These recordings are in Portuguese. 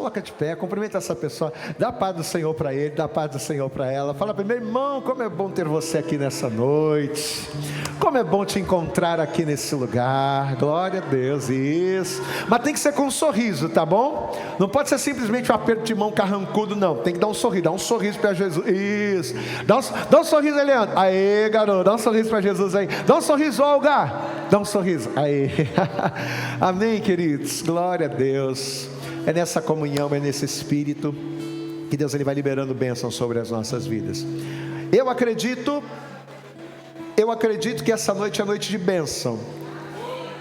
coloca de pé, cumprimenta essa pessoa, dá a paz do Senhor para ele, dá a paz do Senhor para ela. Fala para meu irmão, como é bom ter você aqui nessa noite, como é bom te encontrar aqui nesse lugar. Glória a Deus, isso. Mas tem que ser com um sorriso, tá bom? Não pode ser simplesmente um aperto de mão carrancudo, não. Tem que dar um sorriso, dá um sorriso para Jesus. Isso. Dá um sorriso aí, Leandro. Aê, garoto, dá um sorriso para Jesus aí. Dá um sorriso, Olga. Dá um sorriso. Aê. Amém, queridos. Glória a Deus. É nessa comunhão, é nesse espírito que Deus ele vai liberando bênção sobre as nossas vidas. Eu acredito que essa noite é noite de bênção.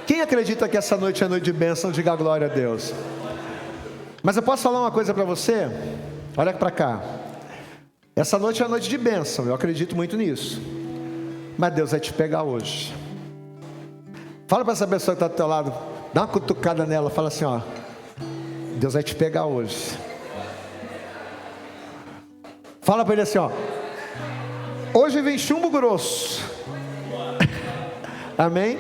Quem acredita que essa noite é noite de bênção, diga glória a Deus. Mas eu posso falar uma coisa para você? Olha para cá. Essa noite é noite de bênção, eu acredito muito nisso. Mas Deus vai te pegar hoje. Fala para essa pessoa que está do teu lado, dá uma cutucada nela, fala assim, ó, Deus vai te pegar hoje. Fala para ele assim, ó, hoje vem chumbo grosso. Amém?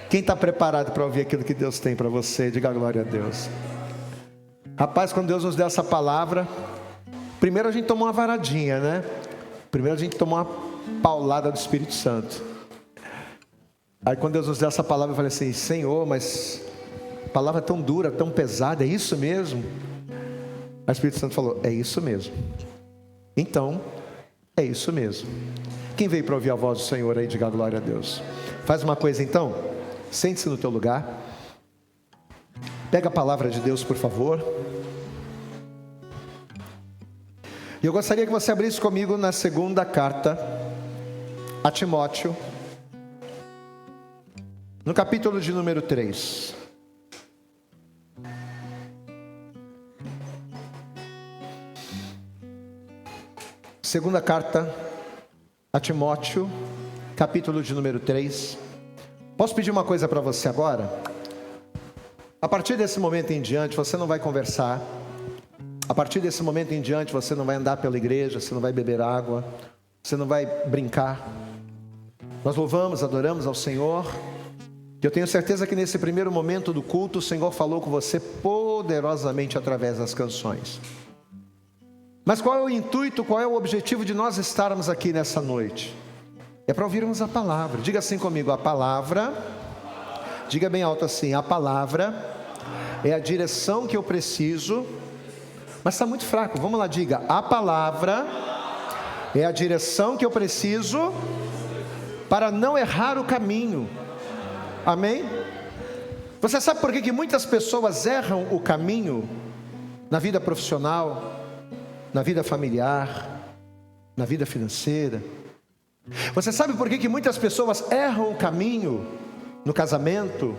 Quem está preparado para ouvir aquilo que Deus tem para você, diga glória a Deus. Rapaz, quando Deus nos deu essa palavra, primeiro a gente tomou uma varadinha, né? Primeiro a gente tomou uma paulada do Espírito Santo. Aí quando Deus nos deu essa palavra, eu falei assim, Senhor, mas palavra tão dura, tão pesada, é isso mesmo? Aí o Espírito Santo falou, é isso mesmo. Então, é isso mesmo. Quem veio para ouvir a voz do Senhor aí, diga glória a Deus. Faz uma coisa então, sente-se no teu lugar. Pega a palavra de Deus, por favor. E eu gostaria que você abrisse comigo na segunda carta a Timóteo, no capítulo de número 3. Segunda carta a Timóteo, capítulo de número 3. Posso pedir uma coisa para você agora? A partir desse momento em diante, você não vai conversar. A partir desse momento em diante, você não vai andar pela igreja, você não vai beber água, você não vai brincar. Nós louvamos, adoramos ao Senhor. Eu tenho certeza que nesse primeiro momento do culto, o Senhor falou com você poderosamente através das canções. Mas qual é o intuito, qual é o objetivo de nós estarmos aqui nessa noite? É para ouvirmos a palavra. Diga assim comigo, a palavra, diga bem alto assim, a palavra é a direção que eu preciso. Mas está muito fraco, vamos lá, diga, a palavra é a direção que eu preciso para não errar o caminho. Amém? Você sabe por que muitas pessoas erram o caminho na vida profissional, na vida familiar, na vida financeira? Você sabe por que muitas pessoas erram o caminho no casamento,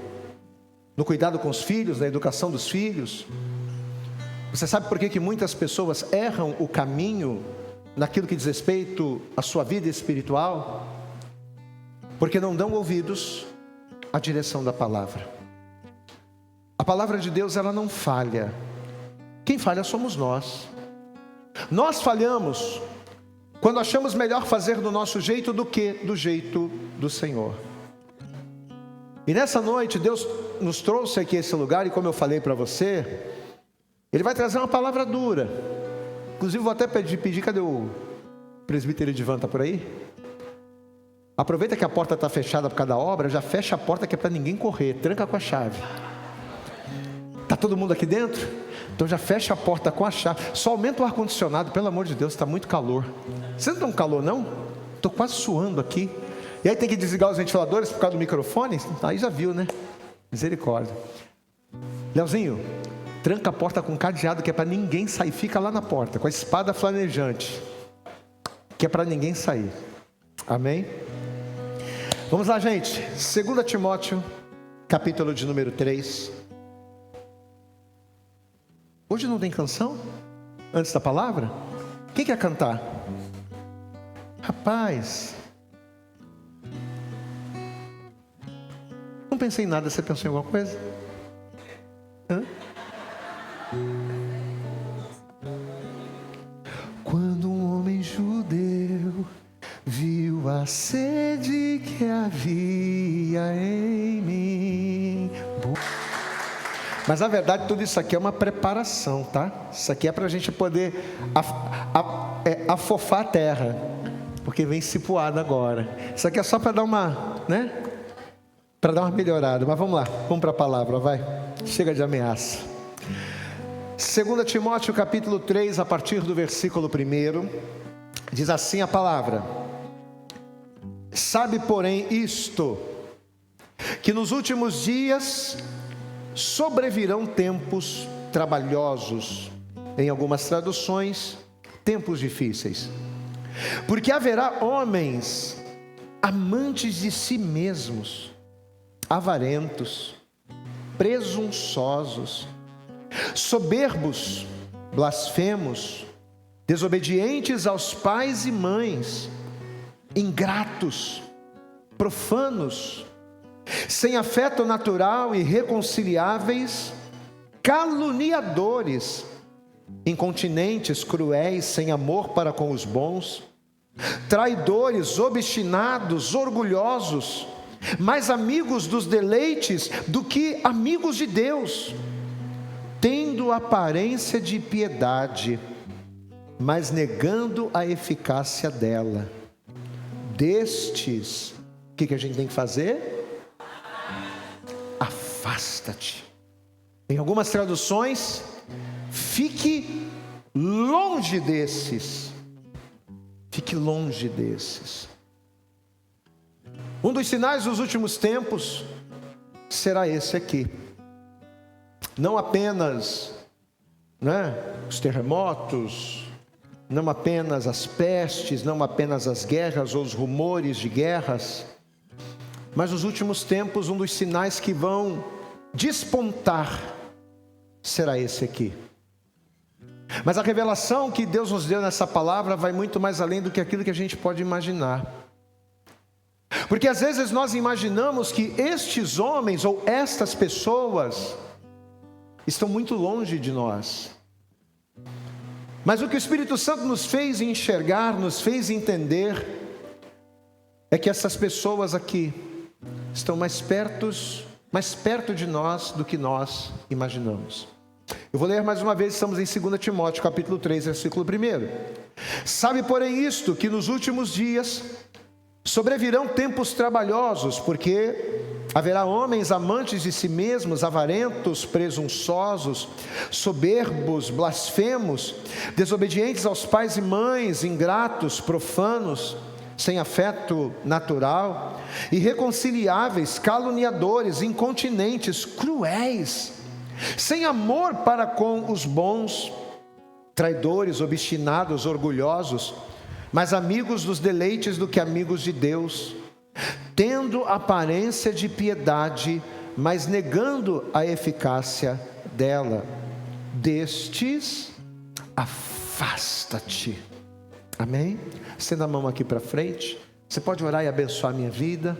no cuidado com os filhos, na educação dos filhos? Você sabe por que muitas pessoas erram o caminho naquilo que diz respeito à sua vida espiritual? Porque não dão ouvidos à direção da palavra. A palavra de Deus, ela não falha. Quem falha somos nós. Nós falhamos quando achamos melhor fazer do nosso jeito do que do jeito do Senhor. E nessa noite Deus nos trouxe aqui a esse lugar, e como eu falei para você, Ele vai trazer uma palavra dura. Inclusive vou até pedir, cadê o presbítero Edivan, está por aí? Aproveita que a porta está fechada por causa da obra, já fecha a porta que é para ninguém correr, tranca com a chave. Está todo mundo aqui dentro? Então já fecha a porta com a chave. Só aumenta o ar-condicionado, pelo amor de Deus, está muito calor. Você não está com calor não? Estou quase suando aqui. E aí tem que desligar os ventiladores por causa do microfone? Aí já viu, né? Misericórdia. Leozinho, tranca a porta com cadeado, que é para ninguém sair. Fica lá na porta, com a espada flamejante, que é para ninguém sair. Amém? Vamos lá, gente. 2 Timóteo, capítulo de número 3. Hoje não tem canção? Antes da palavra? Quem quer cantar? Rapaz, não pensei em nada. Você pensou em alguma coisa? Hã? Quando um homem judeu viu a sede que havia em mim, Mas na verdade tudo isso aqui é uma preparação, tá? Isso aqui é para a gente poder afofar a terra, porque vem cipuada agora. Isso aqui é só para dar uma, né? Para dar uma melhorada. Mas vamos lá, vamos para a palavra, vai. Chega de ameaça. 2 Timóteo capítulo 3, a partir do versículo 1, diz assim a palavra: sabe, porém, isto, que nos últimos dias sobrevirão tempos trabalhosos, em algumas traduções, tempos difíceis, porque haverá homens amantes de si mesmos, avarentos, presunçosos, soberbos, blasfemos, desobedientes aos pais e mães, ingratos, profanos, sem afeto natural, irreconciliáveis, caluniadores, incontinentes, cruéis, sem amor para com os bons, traidores, obstinados, orgulhosos, mais amigos dos deleites do que amigos de Deus, tendo aparência de piedade, mas negando a eficácia dela. Destes, o que a gente tem que fazer? Afasta-te. Em algumas traduções, fique longe desses. Fique longe desses. Um dos sinais dos últimos tempos será esse aqui. Não apenas, os terremotos, não apenas as pestes, não apenas as guerras ou os rumores de guerras, mas nos últimos tempos, um dos sinais que vão despontar será esse aqui. Mas a revelação que Deus nos deu nessa palavra vai muito mais além do que aquilo que a gente pode imaginar. Porque às vezes nós imaginamos que estes homens ou estas pessoas estão muito longe de nós. Mas o que o Espírito Santo nos fez enxergar, nos fez entender, é que essas pessoas aqui estão mais perto de nós do que nós imaginamos. Eu vou ler mais uma vez, estamos em 2 Timóteo capítulo 3, versículo 1. Sabe, porém, isto, que nos últimos dias sobrevirão tempos trabalhosos, porque haverá homens amantes de si mesmos, avarentos, presunçosos, soberbos, blasfemos, desobedientes aos pais e mães, ingratos, profanos, sem afeto natural, irreconciliáveis, caluniadores, incontinentes, cruéis, sem amor para com os bons, traidores, obstinados, orgulhosos, mais amigos dos deleites do que amigos de Deus, tendo aparência de piedade, mas negando a eficácia dela. Destes, afasta-te. Amém? Estenda a mão aqui para frente. Você pode orar e abençoar a minha vida.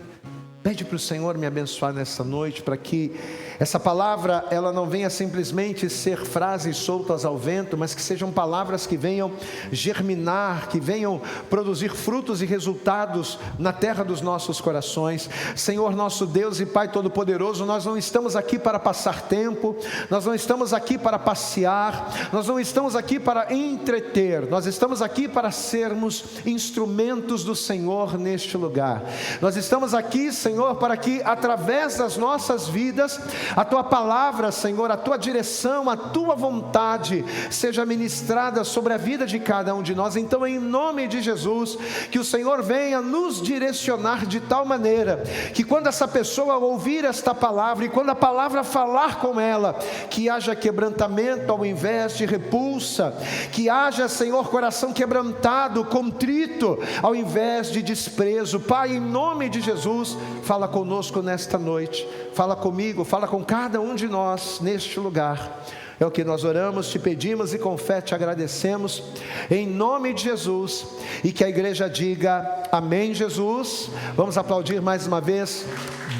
Pede para o Senhor me abençoar nessa noite, para que essa palavra, ela não venha simplesmente ser frases soltas ao vento, mas que sejam palavras que venham germinar, que venham produzir frutos e resultados na terra dos nossos corações. Senhor, nosso Deus e Pai Todo-Poderoso, nós não estamos aqui para passar tempo, nós não estamos aqui para passear, nós não estamos aqui para entreter, nós estamos aqui para sermos instrumentos do Senhor neste lugar. Nós estamos aqui, Senhor, para que através das nossas vidas, a Tua palavra, Senhor, a Tua direção, a Tua vontade seja ministrada sobre a vida de cada um de nós. Então, em nome de Jesus, que o Senhor venha nos direcionar de tal maneira, que quando essa pessoa ouvir esta palavra, e quando a palavra falar com ela, que haja quebrantamento ao invés de repulsa, que haja, Senhor, coração quebrantado, contrito, ao invés de desprezo. Pai, em nome de Jesus, fala conosco nesta noite, fala comigo, fala com cada um de nós neste lugar. É o que nós oramos, te pedimos e com fé te agradecemos, em nome de Jesus. E que a igreja diga amém, Jesus. Vamos aplaudir mais uma vez,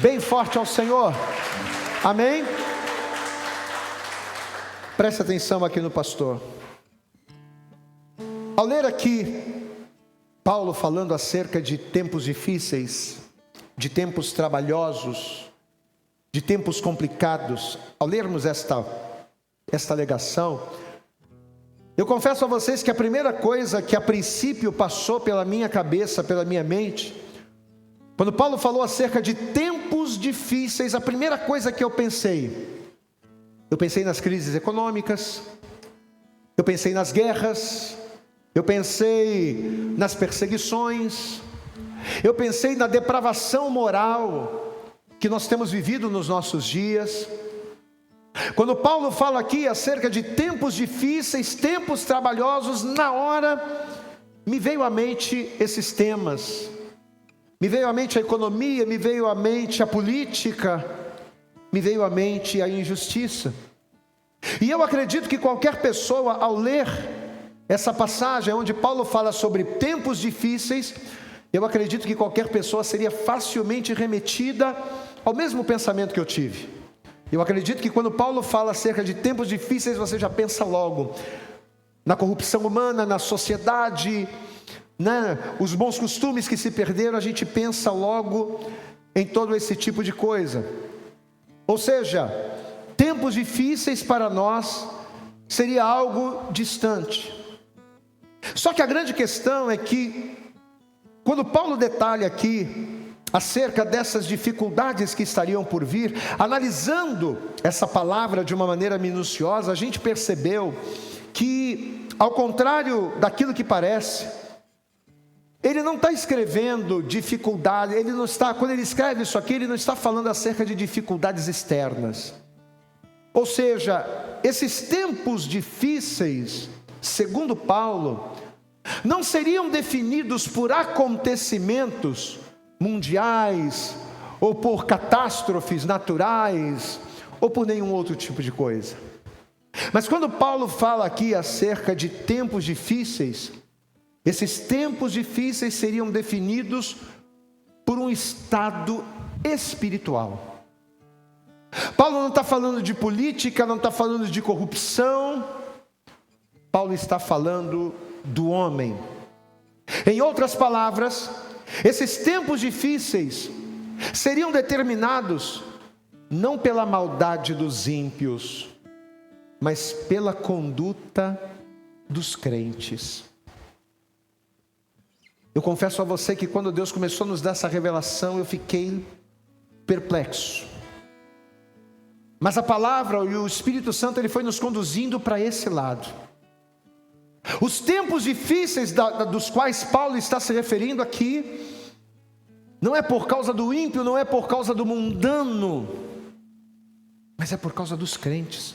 bem forte ao Senhor. Amém? Preste atenção aqui no pastor. Ao ler aqui Paulo falando acerca de tempos difíceis, de tempos trabalhosos, de tempos complicados, ao lermos esta alegação, eu confesso a vocês que a primeira coisa que a princípio passou pela minha cabeça, pela minha mente, quando Paulo falou acerca de tempos difíceis, a primeira coisa que eu pensei nas crises econômicas, eu pensei nas guerras, eu pensei nas perseguições, eu pensei na depravação moral que nós temos vivido nos nossos dias. Quando Paulo fala aqui acerca de tempos difíceis, tempos trabalhosos, na hora me veio à mente esses temas. Me veio à mente a economia, me veio à mente a política, me veio à mente a injustiça. E eu acredito que qualquer pessoa, ao ler essa passagem onde Paulo fala sobre tempos difíceis, eu acredito que qualquer pessoa seria facilmente remetida ao mesmo pensamento que eu tive. Eu acredito que quando Paulo fala acerca de tempos difíceis, você já pensa logo na corrupção humana, na sociedade, os bons costumes que se perderam, a gente pensa logo em todo esse tipo de coisa. Ou seja, tempos difíceis para nós seria algo distante. Só que a grande questão é que, quando Paulo detalha aqui acerca dessas dificuldades que estariam por vir, analisando essa palavra de uma maneira minuciosa, a gente percebeu que, ao contrário daquilo que parece, ele não está escrevendo dificuldade, quando ele escreve isso aqui, ele não está falando acerca de dificuldades externas. Ou seja, esses tempos difíceis, segundo Paulo, não seriam definidos por acontecimentos mundiais, ou por catástrofes naturais, ou por nenhum outro tipo de coisa. Mas quando Paulo fala aqui acerca de tempos difíceis, esses tempos difíceis seriam definidos por um estado espiritual. Paulo não está falando de política, não está falando de corrupção. Paulo está falando do homem. Em outras palavras, esses tempos difíceis seriam determinados não pela maldade dos ímpios, mas pela conduta dos crentes. Eu confesso a você que quando Deus começou a nos dar essa revelação, eu fiquei perplexo. Mas a palavra e o Espírito Santo, ele foi nos conduzindo para esse lado. Os tempos difíceis dos quais Paulo está se referindo aqui, não é por causa do ímpio, não é por causa do mundano, mas é por causa dos crentes.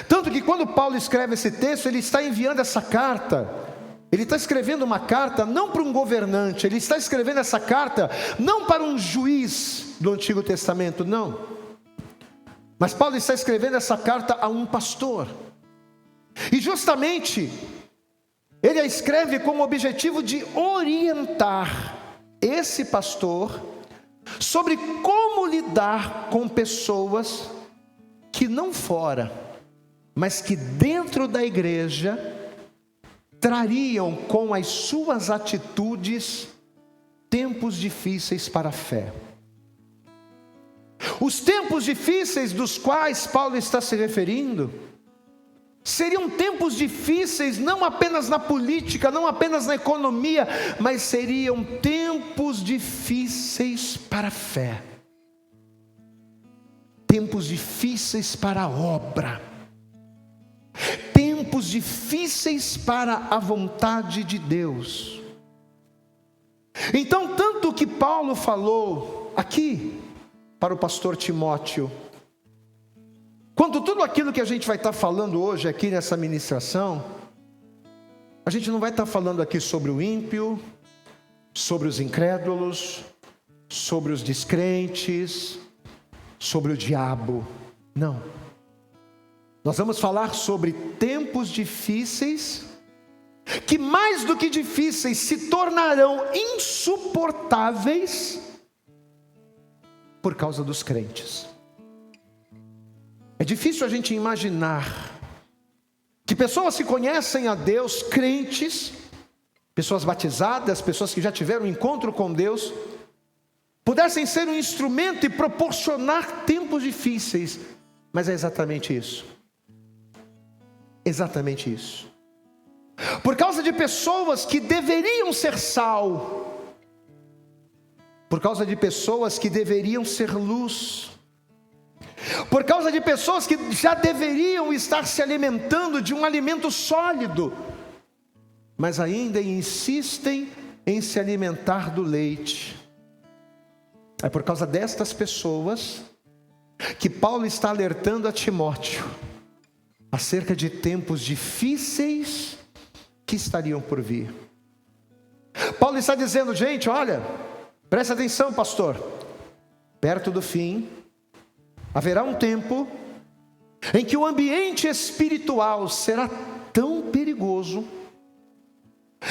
Tanto que quando Paulo escreve esse texto, ele está enviando essa carta, ele está escrevendo uma carta não para um governante, ele está escrevendo essa carta não para um juiz do Antigo Testamento, não. Mas Paulo está escrevendo essa carta a um pastor. E justamente, ele a escreve com o objetivo de orientar esse pastor sobre como lidar com pessoas que não fora, mas que dentro da igreja trariam com as suas atitudes tempos difíceis para a fé. Os tempos difíceis dos quais Paulo está se referindo seriam tempos difíceis não apenas na política, não apenas na economia, mas seriam tempos difíceis para a fé, tempos difíceis para a obra, tempos difíceis para a vontade de Deus. Então, tanto que Paulo falou aqui para o pastor Timóteo, quanto tudo aquilo que a gente vai estar falando hoje aqui nessa ministração, a gente não vai estar falando aqui sobre o ímpio, sobre os incrédulos, sobre os descrentes, sobre o diabo, não. Nós vamos falar sobre tempos difíceis, que mais do que difíceis se tornarão insuportáveis por causa dos crentes. É difícil a gente imaginar que pessoas que conhecem a Deus, crentes, pessoas batizadas, pessoas que já tiveram um encontro com Deus, pudessem ser um instrumento e proporcionar tempos difíceis. Mas é exatamente isso. Exatamente isso. Por causa de pessoas que deveriam ser sal, por causa de pessoas que deveriam ser luz, por causa de pessoas que já deveriam estar se alimentando de um alimento sólido, mas ainda insistem em se alimentar do leite. É por causa destas pessoas que Paulo está alertando a Timóteo acerca de tempos difíceis que estariam por vir. Paulo está dizendo: gente, olha, presta atenção, pastor, perto do fim haverá um tempo em que o ambiente espiritual será tão perigoso,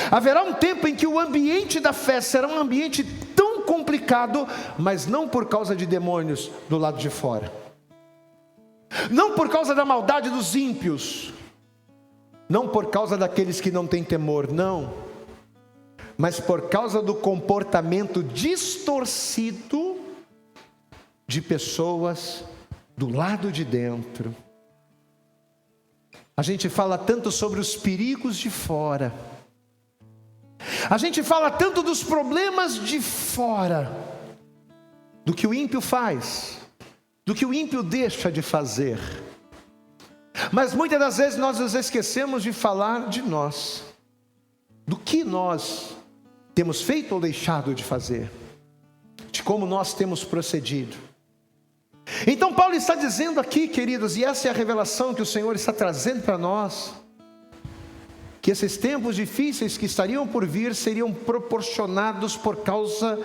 haverá um tempo em que o ambiente da fé será um ambiente tão complicado, mas não por causa de demônios do lado de fora, não por causa da maldade dos ímpios, não por causa daqueles que não têm temor, não, mas por causa do comportamento distorcido de pessoas do lado de dentro. A gente fala tanto sobre os perigos de fora, a gente fala tanto dos problemas de fora, do que o ímpio faz, do que o ímpio deixa de fazer, mas muitas das vezes nós nos esquecemos de falar de nós, do que nós temos feito ou deixado de fazer, de como nós temos procedido. Então Paulo está dizendo aqui, queridos, e essa é a revelação que o Senhor está trazendo para nós, que esses tempos difíceis que estariam por vir seriam proporcionados por causa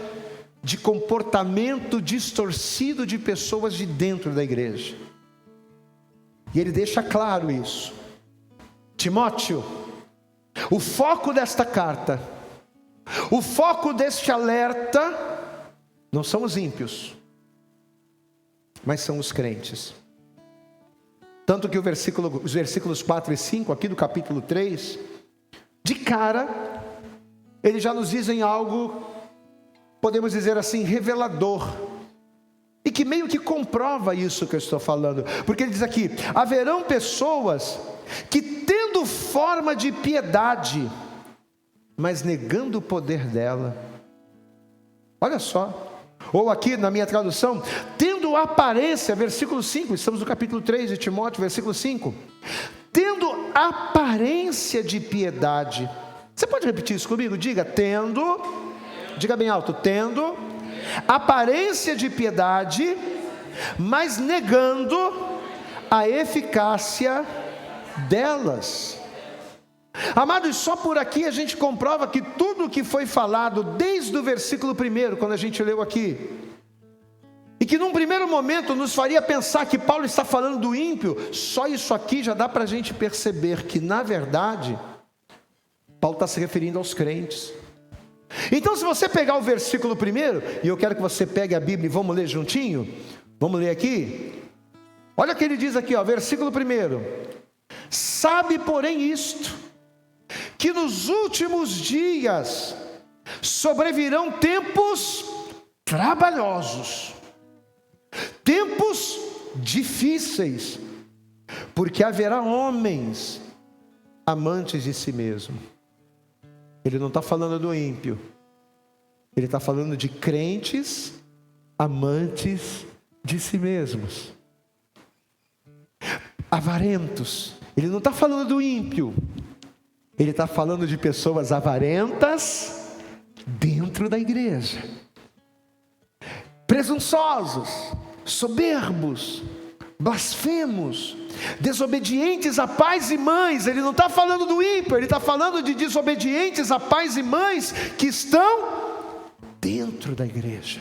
de comportamento distorcido de pessoas de dentro da igreja. E ele deixa claro isso. Timóteo, o foco desta carta, o foco deste alerta, não são os ímpios, mas são os crentes. Tanto que os versículos 4 e 5 aqui do capítulo 3, de cara, eles já nos dizem algo, podemos dizer assim, revelador, e que meio que comprova isso que eu estou falando, porque ele diz aqui: haverão pessoas que, tendo forma de piedade, mas negando o poder dela. Olha só. Ou aqui na minha tradução, tendo aparência, versículo 5, estamos no capítulo 3 de Timóteo, versículo 5, tendo aparência de piedade. Você pode repetir isso comigo? Diga, diga bem alto, tendo aparência de piedade, mas negando a eficácia delas. Amados, só por aqui a gente comprova que tudo o que foi falado desde o versículo 1, quando a gente leu aqui, e que num primeiro momento nos faria pensar que Paulo está falando do ímpio, só isso aqui já dá para a gente perceber que, na verdade, Paulo está se referindo aos crentes. Então, se você pegar o versículo 1, e eu quero que você pegue a Bíblia e vamos ler juntinho, vamos ler aqui. Olha o que ele diz aqui, ó, versículo 1: sabe, porém, isto, que nos últimos dias sobrevirão tempos trabalhosos, tempos difíceis, porque haverá homens amantes de si mesmo. Ele não está falando do ímpio, ele está falando de crentes amantes de si mesmos, avarentos. Ele não está falando do ímpio, ele está falando de pessoas avarentas dentro da igreja, presunçosos, soberbos, blasfemos, desobedientes a pais e mães. Ele não está falando do ímpio, ele está falando de desobedientes a pais e mães que estão dentro da igreja.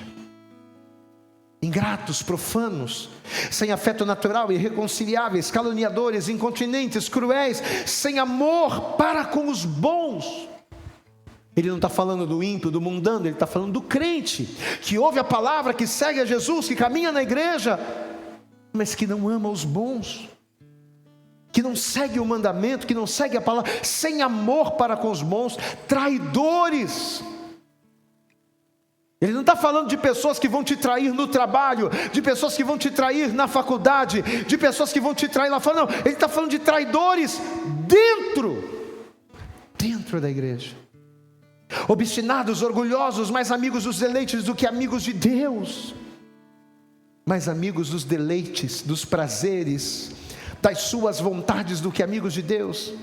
Ingratos, profanos, sem afeto natural, irreconciliáveis, caluniadores, incontinentes, cruéis, sem amor para com os bons. Ele não está falando do ímpio, do mundano, ele está falando do crente, que ouve a palavra, que segue a Jesus, que caminha na igreja, mas que não ama os bons, que não segue o mandamento, que não segue a palavra, sem amor para com os bons, traidores. Ele não está falando de pessoas que vão te trair no trabalho, de pessoas que vão te trair na faculdade, de pessoas que vão te trair lá fora. Não, ele está falando de traidores dentro da igreja. Obstinados, orgulhosos, mais amigos dos deleites do que amigos de Deus. Mais amigos dos deleites, dos prazeres, das suas vontades do que amigos de Deus.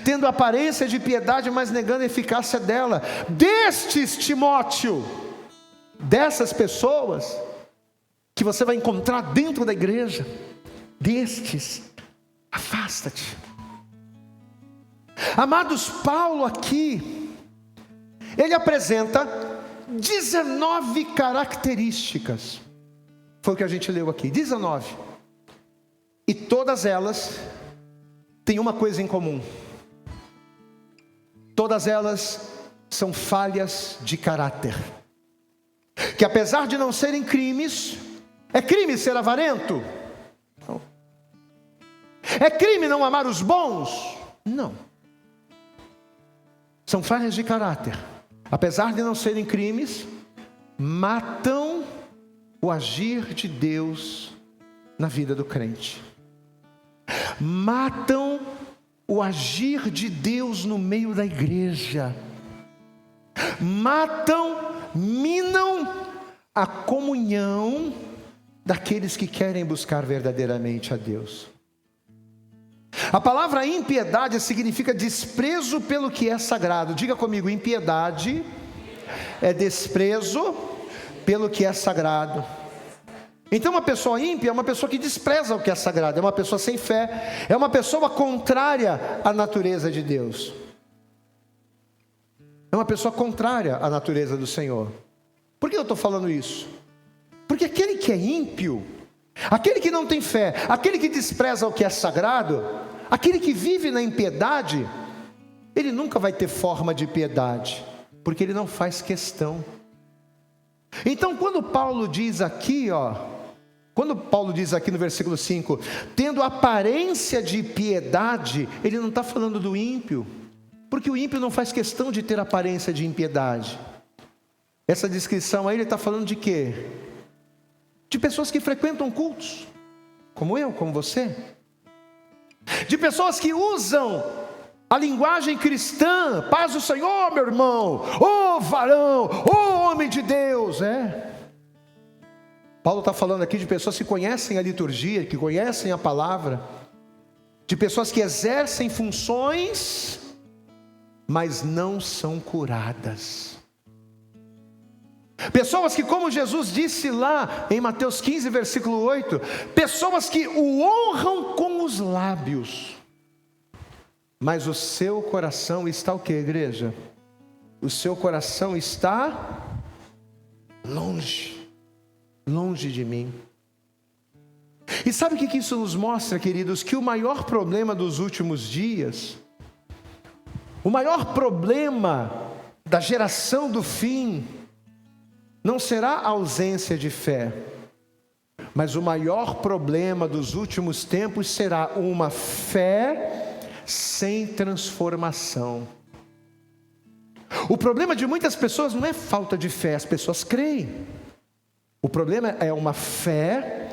Tendo aparência de piedade, mas negando a eficácia dela. Destes, Timóteo, dessas pessoas que você vai encontrar dentro da igreja, destes, afasta-te. Amados, Paulo aqui, ele apresenta 19 características. Foi o que a gente leu aqui, 19. E todas elas têm uma coisa em comum. Todas elas são falhas de caráter. Que apesar de não serem crimes, é crime ser avarento? Não. É crime não amar os bons? Não. São falhas de caráter. Apesar de não serem crimes, matam o agir de Deus na vida do crente. Matam o agir de Deus no meio da igreja. Minam a comunhão daqueles que querem buscar verdadeiramente a Deus. A palavra impiedade significa desprezo pelo que é sagrado. Diga comigo, impiedade é desprezo pelo que é sagrado. Então uma pessoa ímpia é uma pessoa que despreza o que é sagrado, é uma pessoa sem fé, é uma pessoa contrária à natureza de Deus. É uma pessoa contrária à natureza do Senhor. Por que eu estou falando isso? Porque aquele que é ímpio, aquele que não tem fé, aquele que despreza o que é sagrado, aquele que vive na impiedade, ele nunca vai ter forma de piedade, porque ele não faz questão. Então quando Paulo diz aqui, no versículo 5, tendo aparência de piedade, ele não está falando do ímpio, porque o ímpio não faz questão de ter aparência de impiedade. Essa descrição aí ele está falando de quê? De pessoas que frequentam cultos, como eu, como você. De pessoas que usam a linguagem cristã, paz do Senhor, meu irmão, ô varão, ô homem de Deus, Paulo está falando aqui de pessoas que conhecem a liturgia, que conhecem a palavra, de pessoas que exercem funções, mas não são curadas. Pessoas que, como Jesus disse lá em Mateus 15, versículo 8, pessoas que o honram com os lábios, mas o seu coração está o que, igreja? O seu coração está longe de mim. E sabe o que isso nos mostra, queridos? Que o maior problema dos últimos dias, o maior problema da geração do fim, não será a ausência de fé, mas o maior problema dos últimos tempos será uma fé sem transformação. O problema de muitas pessoas não é falta de fé, as pessoas creem. O problema é uma fé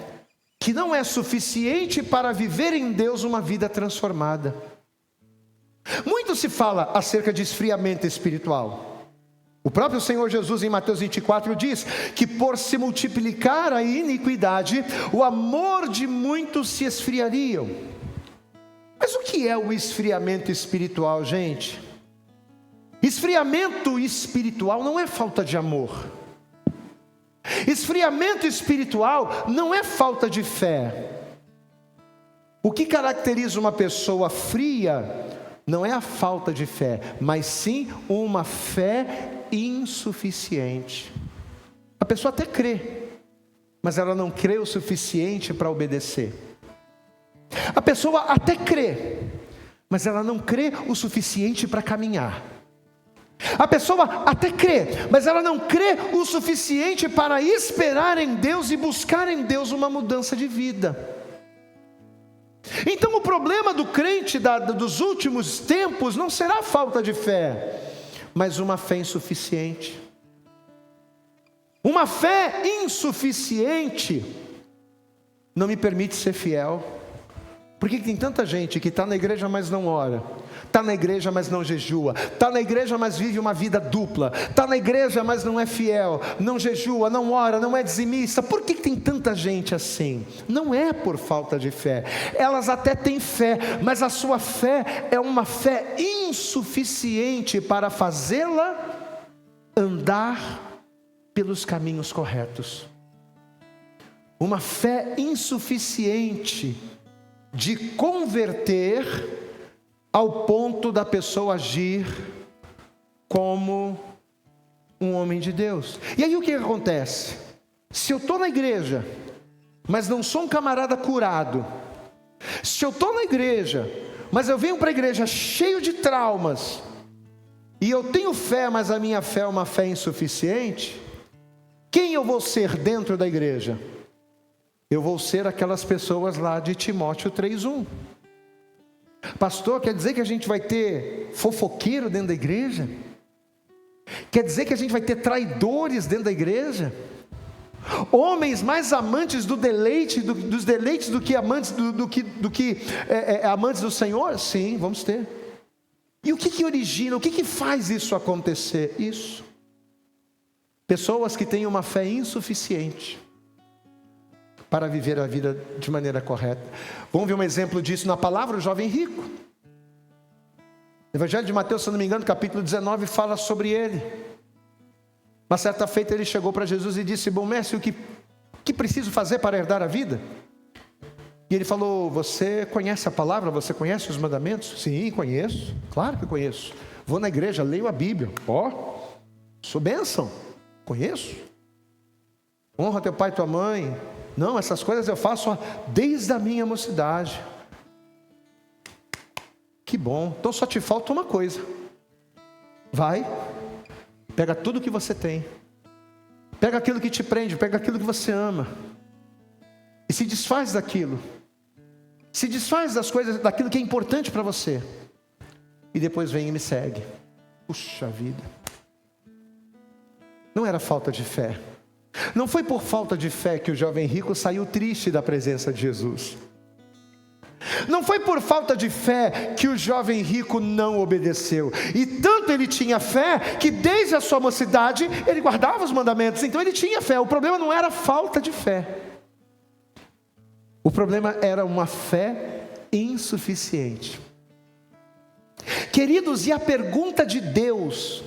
que não é suficiente para viver em Deus uma vida transformada. Muito se fala acerca de esfriamento espiritual. O próprio Senhor Jesus em Mateus 24 diz que por se multiplicar a iniquidade, o amor de muitos se esfriariam. Mas o que é o esfriamento espiritual, gente? Esfriamento espiritual não é falta de amor. Esfriamento espiritual não é falta de fé. O que caracteriza uma pessoa fria não é a falta de fé, mas sim uma fé insuficiente. A pessoa até crê, mas ela não crê o suficiente para obedecer. A pessoa até crê, mas ela não crê o suficiente para caminhar. A pessoa até crê, mas ela não crê o suficiente para esperar em Deus e buscar em Deus uma mudança de vida. Então o problema do crente dos últimos tempos não será a falta de fé, mas uma fé insuficiente. Uma fé insuficiente não me permite ser fiel. Por que tem tanta gente que está na igreja, mas não ora? Está na igreja, mas não jejua. Está na igreja, mas vive uma vida dupla. Está na igreja, mas não é fiel. Não jejua, não ora, não é dizimista. Por que tem tanta gente assim? Não é por falta de fé. Elas até têm fé, mas a sua fé é uma fé insuficiente para fazê-la andar pelos caminhos corretos. Uma fé insuficiente de converter ao ponto da pessoa agir como um homem de Deus. E aí o que acontece? Se eu estou na igreja, mas não sou um camarada curado, se eu estou na igreja, mas eu venho para a igreja cheio de traumas, e eu tenho fé, mas a minha fé é uma fé insuficiente, quem eu vou ser dentro da igreja? Eu vou ser aquelas pessoas lá de Timóteo 3:1. Pastor, quer dizer que a gente vai ter fofoqueiro dentro da igreja? Quer dizer que a gente vai ter traidores dentro da igreja? Homens mais amantes do deleite, dos deleites do que amantes amantes do Senhor? Sim, vamos ter. E o que origina, o que faz isso acontecer? Isso. Pessoas que têm uma fé insuficiente para viver a vida de maneira correta. Vamos ver um exemplo disso na palavra, o jovem rico. O Evangelho de Mateus, se não me engano, capítulo 19, fala sobre ele. Uma certa feita ele chegou para Jesus e disse: bom mestre, o que preciso fazer para herdar a vida? E ele falou: você conhece a palavra? Você conhece os mandamentos? Sim, conheço, claro que conheço. Vou na igreja, leio a Bíblia. Sou bênção, conheço. Honra teu pai e tua mãe. Não, essas coisas eu faço desde a minha mocidade. Que bom, então só te falta uma coisa. Vai, pega tudo que você tem, pega aquilo que te prende, pega aquilo que você ama, e se desfaz daquilo. Se desfaz das coisas, daquilo que é importante para você, e depois vem e me segue. Puxa vida, não era falta de fé. Não foi por falta de fé que o jovem rico saiu triste da presença de Jesus. Não foi por falta de fé que o jovem rico não obedeceu. E tanto ele tinha fé que desde a sua mocidade ele guardava os mandamentos. Então ele tinha fé. O problema não era falta de fé. O problema era uma fé insuficiente. Queridos, e a pergunta de Deus,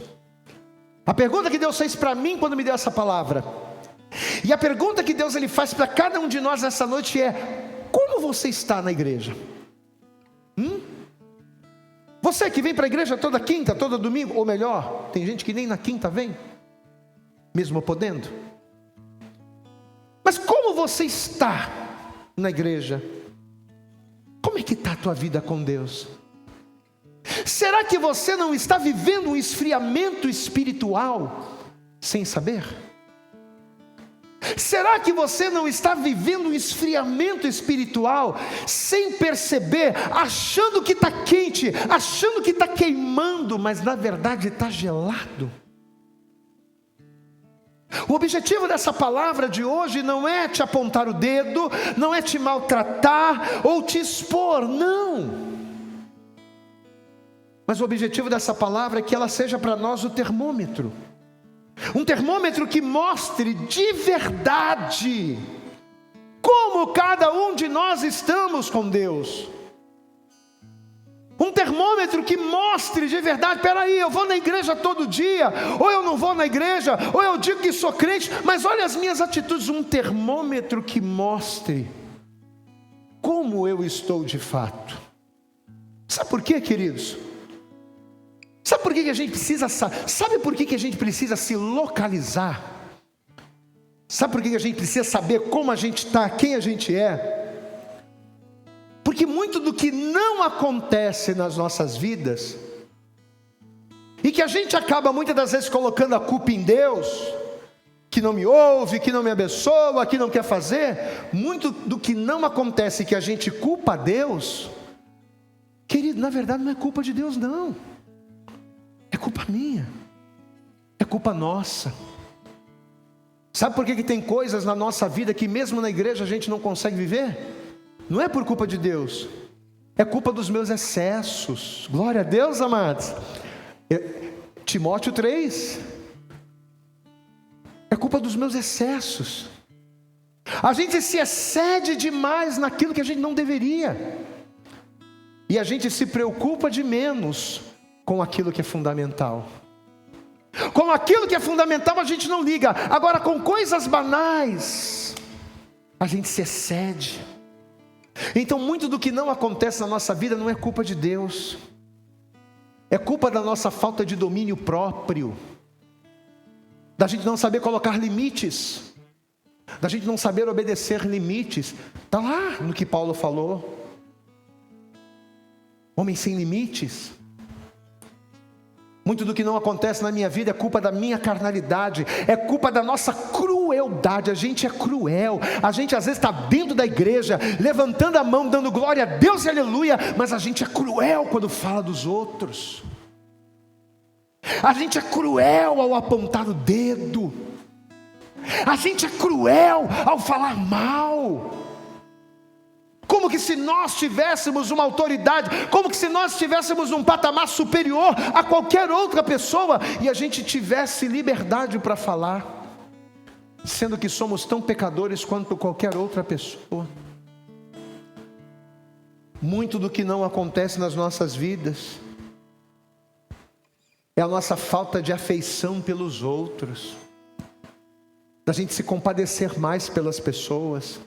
a pergunta que Deus fez para mim quando me deu essa palavra, e a pergunta que Deus ele faz para cada um de nós nessa noite é: como você está na igreja? Você que vem para a igreja toda quinta, todo domingo, ou melhor, tem gente que nem na quinta vem, mesmo podendo. Mas como você está na igreja? Como é que está a tua vida com Deus? Será que você não está vivendo um esfriamento espiritual sem saber? Será que você não está vivendo um esfriamento espiritual sem perceber, achando que está quente, achando que está queimando, mas na verdade está gelado? O objetivo dessa palavra de hoje não é te apontar o dedo, não é te maltratar ou te expor, não. Mas o objetivo dessa palavra é que ela seja para nós o termômetro. Um termômetro que mostre de verdade como cada um de nós estamos com Deus. Um termômetro que mostre de verdade: peraí, eu vou na igreja todo dia, ou eu não vou na igreja, ou eu digo que sou crente, mas olha as minhas atitudes. Um termômetro que mostre como eu estou de fato. Sabe por quê, queridos? Sabe por que a gente precisa, sabe por que a gente precisa se localizar? Sabe por que a gente precisa saber como a gente está, quem a gente é? Porque muito do que não acontece nas nossas vidas, e que a gente acaba muitas das vezes colocando a culpa em Deus, que não me ouve, que não me abençoa, que não quer fazer, muito do que não acontece e que a gente culpa a Deus, querido, na verdade não é culpa de Deus não. É culpa minha, é culpa nossa. Sabe por que tem coisas na nossa vida que mesmo na igreja a gente não consegue viver? Não é por culpa de Deus, é culpa dos meus excessos. Glória a Deus, amados. Timóteo 3, é culpa dos meus excessos. A gente se excede demais naquilo que a gente não deveria, e a gente se preocupa de menos com aquilo que é fundamental. Com aquilo que é fundamental a gente não liga. Agora, com coisas banais a gente se excede. Então muito do que não acontece na nossa vida não é culpa de Deus, é culpa da nossa falta de domínio próprio, da gente não saber colocar limites, da gente não saber obedecer limites. Está lá no que Paulo falou. Homem sem limites. Muito do que não acontece na minha vida é culpa da minha carnalidade, é culpa da nossa crueldade. A gente é cruel, a gente às vezes está dentro da igreja, levantando a mão, dando glória a Deus e aleluia, mas a gente é cruel quando fala dos outros. A gente é cruel ao apontar o dedo, a gente é cruel ao falar mal. Como que se nós tivéssemos uma autoridade, como que se nós tivéssemos um patamar superior a qualquer outra pessoa, e a gente tivesse liberdade para falar, sendo que somos tão pecadores quanto qualquer outra pessoa. Muito do que não acontece nas nossas vidas é a nossa falta de afeição pelos outros, da gente se compadecer mais pelas pessoas,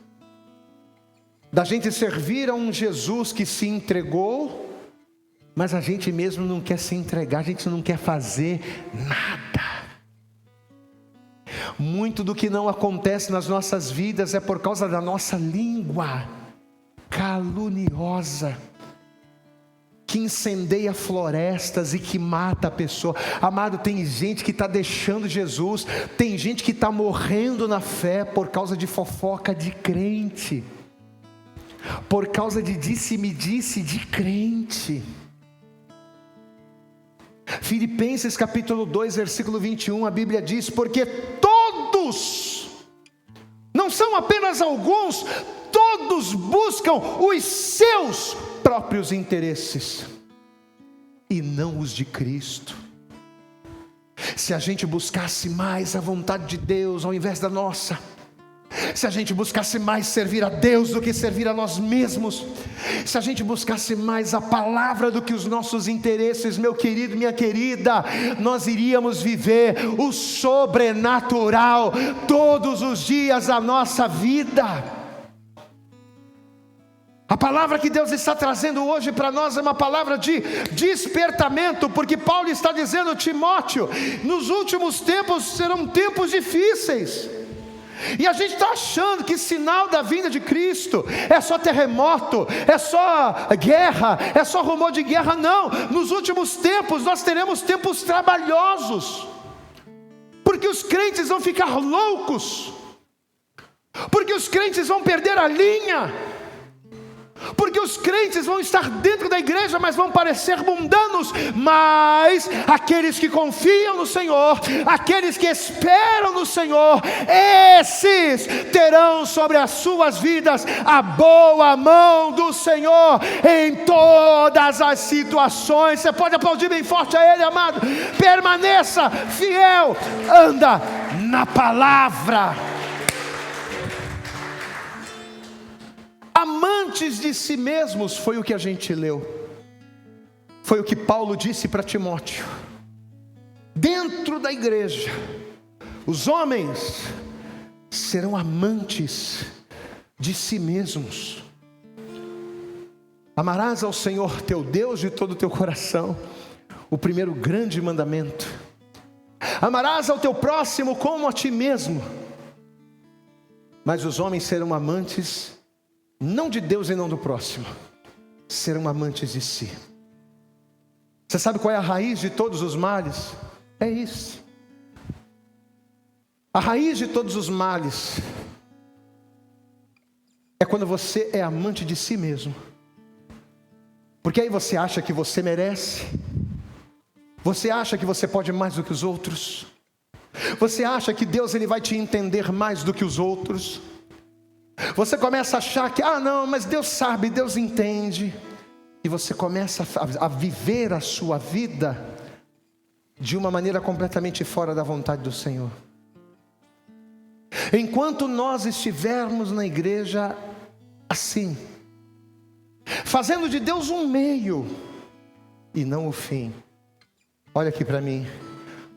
da gente servir a um Jesus que se entregou, mas a gente mesmo não quer se entregar, a gente não quer fazer nada. Muito do que não acontece nas nossas vidas é por causa da nossa língua caluniosa, que incendeia florestas e que mata a pessoa. Amado, tem gente que está deixando Jesus, tem gente que está morrendo na fé por causa de fofoca de crente, por causa de disse-me-disse de crente. Filipenses capítulo 2, versículo 21, a Bíblia diz: porque todos, não são apenas alguns, todos buscam os seus próprios interesses e não os de Cristo. Se a gente buscasse mais a vontade de Deus ao invés da nossa, se a gente buscasse mais servir a Deus do que servir a nós mesmos, se a gente buscasse mais a palavra do que os nossos interesses, meu querido, minha querida, nós iríamos viver o sobrenatural todos os dias da nossa vida. A palavra que Deus está trazendo hoje para nós é uma palavra de despertamento, porque Paulo está dizendo: Timóteo, nos últimos tempos serão tempos difíceis. E a gente está achando que sinal da vinda de Cristo é só terremoto, é só guerra, é só rumor de guerra. Não, nos últimos tempos nós teremos tempos trabalhosos, porque os crentes vão ficar loucos, porque os crentes vão perder a linha, porque os crentes vão estar dentro da igreja, mas vão parecer mundanos. Mas aqueles que confiam no Senhor, aqueles que esperam no Senhor, esses terão sobre as suas vidas a boa mão do Senhor em todas as situações. Você pode aplaudir bem forte a Ele, amado. Permaneça fiel, anda na palavra. Amantes de si mesmos, foi o que a gente leu, foi o que Paulo disse para Timóteo. Dentro da igreja, os homens serão amantes de si mesmos. Amarás ao Senhor teu Deus de todo o teu coração, o primeiro grande mandamento. Amarás ao teu próximo como a ti mesmo. Mas os homens serão amantes não de Deus e não do próximo, serão amantes de si. Você sabe qual é a raiz de todos os males? É isso. A raiz de todos os males é quando você é amante de si mesmo. Porque aí você acha que você merece, você acha que você pode mais do que os outros, Você acha que Deus ele vai te entender mais do que os outros? Você começa a achar que, não, mas Deus sabe, Deus entende. E você começa a viver a sua vida de uma maneira completamente fora da vontade do Senhor. Enquanto nós estivermos na igreja assim, fazendo de Deus um meio e não o fim. Olha aqui para mim,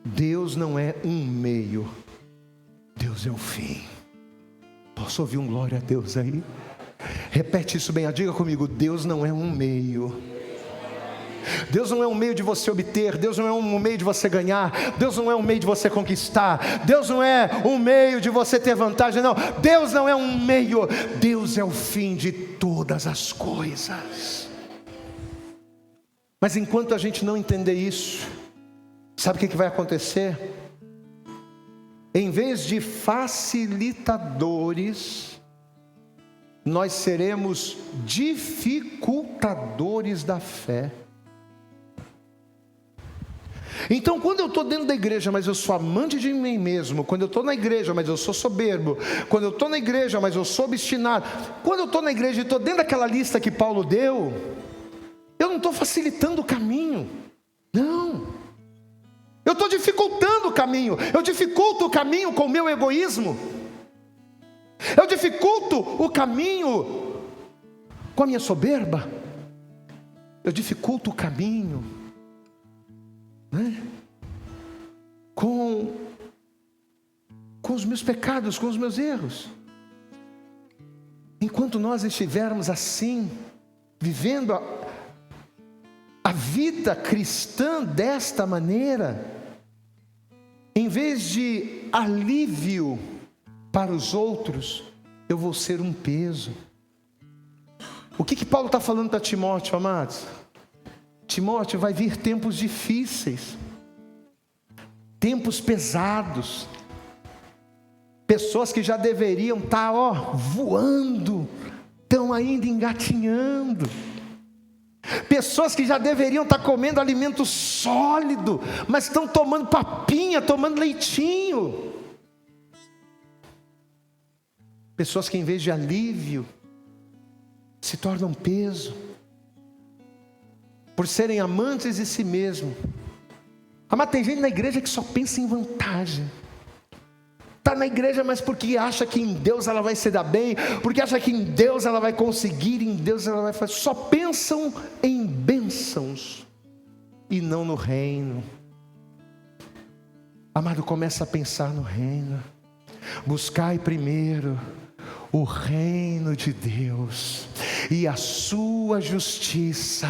Deus não é um meio, Deus é o fim. Posso ouvir um glória a Deus aí? Repete isso bem, diga comigo, Deus não é um meio. Deus não é um meio de você obter, Deus não é um meio de você ganhar, Deus não é um meio de você conquistar, Deus não é um meio de você ter vantagem, não. Deus não é um meio, Deus é o fim de todas as coisas. Mas enquanto a gente não entender isso, sabe o que vai acontecer? Em vez de facilitadores, nós seremos dificultadores da fé. Então, quando eu estou dentro da igreja, mas eu sou amante de mim mesmo, quando eu estou na igreja, mas eu sou soberbo, quando eu estou na igreja, mas eu sou obstinado, quando eu estou na igreja e estou dentro daquela lista que Paulo deu, eu não estou facilitando o caminho, não, eu estou dificultando o caminho, eu dificulto o caminho com o meu egoísmo, eu dificulto o caminho com a minha soberba, eu dificulto o caminho, né? Com os meus pecados, com os meus erros. Enquanto nós estivermos assim, vivendo a vida cristã desta maneira, em vez de alívio para os outros, eu vou ser um peso. O que Paulo está falando para Timóteo, amados? Timóteo, vai vir tempos difíceis, tempos pesados, pessoas que já deveriam estar voando, estão ainda engatinhando, pessoas que já deveriam estar comendo alimento sólido, mas estão tomando papinha, tomando leitinho, pessoas que em vez de alívio, se tornam peso, por serem amantes de si mesmo. Mas tem gente na igreja que só pensa em vantagem. Está na igreja, mas porque acha que em Deus ela vai se dar bem, porque acha que em Deus ela vai conseguir, em Deus ela vai fazer. Só pensam em bênçãos e não no reino. Amado, começa a pensar no reino. Buscai primeiro o reino de Deus e a sua justiça,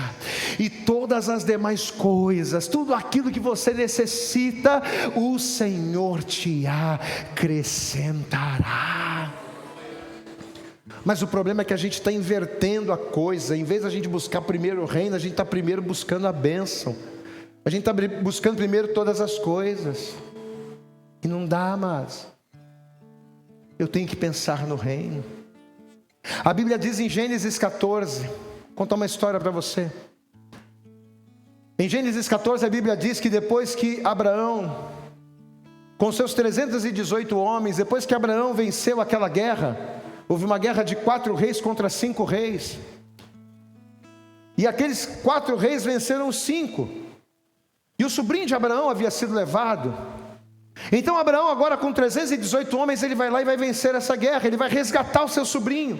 e todas as demais coisas, tudo aquilo que você necessita, o Senhor te acrescentará. Mas o problema é que a gente está invertendo a coisa. Em vez de a gente buscar primeiro o reino, a gente está primeiro buscando a bênção, a gente está buscando primeiro todas as coisas, e não dá mais. Eu tenho que pensar no reino. A Bíblia diz em Gênesis 14, vou contar uma história para você. Em Gênesis 14 a Bíblia diz que depois que Abraão, com seus 318 homens, depois que Abraão venceu aquela guerra, houve uma guerra de 4 reis contra 5 reis, e aqueles 4 reis venceram os 5, e o sobrinho de Abraão havia sido levado. Então Abraão, agora com 318 homens, ele vai lá e vai vencer essa guerra, ele vai resgatar o seu sobrinho.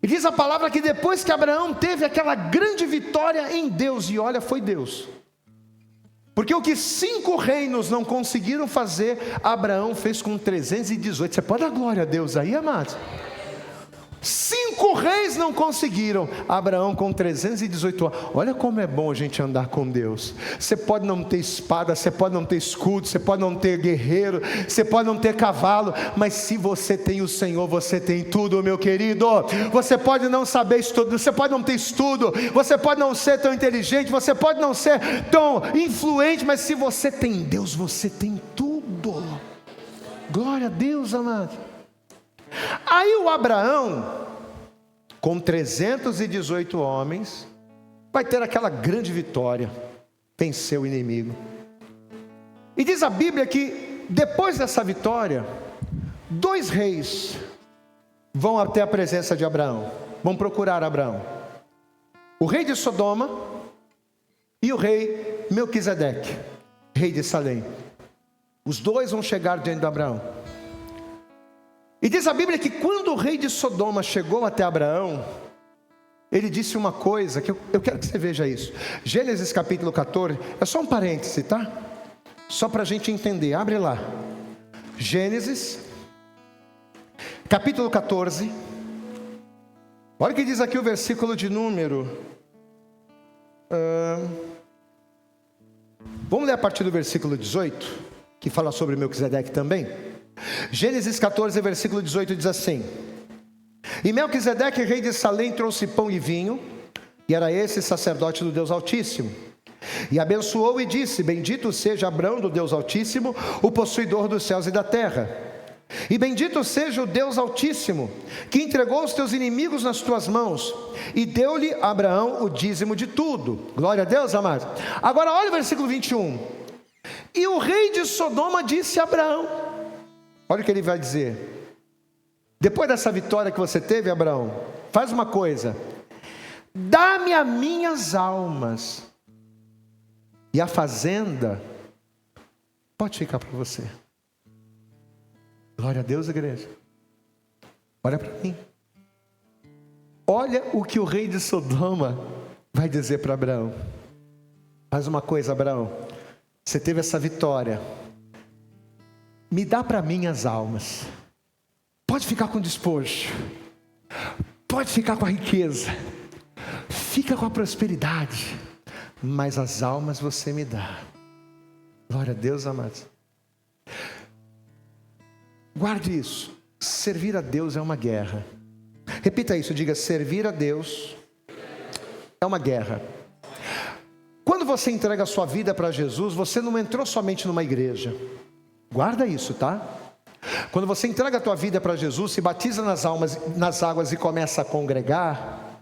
E diz a palavra que depois que Abraão teve aquela grande vitória em Deus, e olha, foi Deus, porque o que 5 reinos não conseguiram fazer, Abraão fez com 318. Você pode dar glória a Deus aí, amados? 5 reis não conseguiram, Abraão com 318 anos. Olha como é bom a gente andar com Deus. Você pode não ter espada, você pode não ter escudo, você pode não ter guerreiro, você pode não ter cavalo, mas se você tem o Senhor, você tem tudo, meu querido. Você pode não saber estudo, você pode não ter estudo, você pode não ser tão inteligente, você pode não ser tão influente, mas se você tem Deus, você tem tudo. Glória a Deus, amado. Aí o Abraão, com 318 homens, vai ter aquela grande vitória, venceu o inimigo. E diz a Bíblia que depois dessa vitória, 2 reis vão até a presença de Abraão, vão procurar Abraão: o rei de Sodoma e o rei Melquisedeque, rei de Salém. Os 2 vão chegar diante de Abraão. E diz a Bíblia que quando o rei de Sodoma chegou até Abraão, ele disse uma coisa que eu quero que você veja isso. Gênesis capítulo 14, é só um parêntese, tá? Só para a gente entender, abre lá. Gênesis capítulo 14. Olha o que diz aqui o versículo de número. Vamos ler a partir do versículo 18, que fala sobre Melquisedeque também. Gênesis 14, versículo 18 diz assim: e Melquisedeque, rei de Salém, trouxe pão e vinho, e era esse sacerdote do Deus Altíssimo. E abençoou e disse: bendito seja Abrão do Deus Altíssimo, o possuidor dos céus e da terra. E bendito seja o Deus Altíssimo, que entregou os teus inimigos nas tuas mãos, e deu-lhe a Abraão o dízimo de tudo. Glória a Deus, amados. Agora olha o versículo 21. E o rei de Sodoma disse a Abraão, olha o que ele vai dizer: depois dessa vitória que você teve, Abraão, faz uma coisa: dá-me as minhas almas, e a fazenda pode ficar para você. Glória a Deus, igreja. Olha para mim. Olha o que o rei de Sodoma vai dizer para Abraão. Faz uma coisa, Abraão, você teve essa vitória, me dá para mim as almas. Pode ficar com despojo, pode ficar com a riqueza, fica com a prosperidade, mas as almas você me dá. Glória a Deus, amados. Guarde isso: servir a Deus é uma guerra. Repita isso, diga: servir a Deus é uma guerra. Quando você entrega a sua vida para Jesus, você não entrou somente numa igreja. Guarda isso, tá? Quando você entrega a tua vida para Jesus, se batiza nas águas e começa a congregar,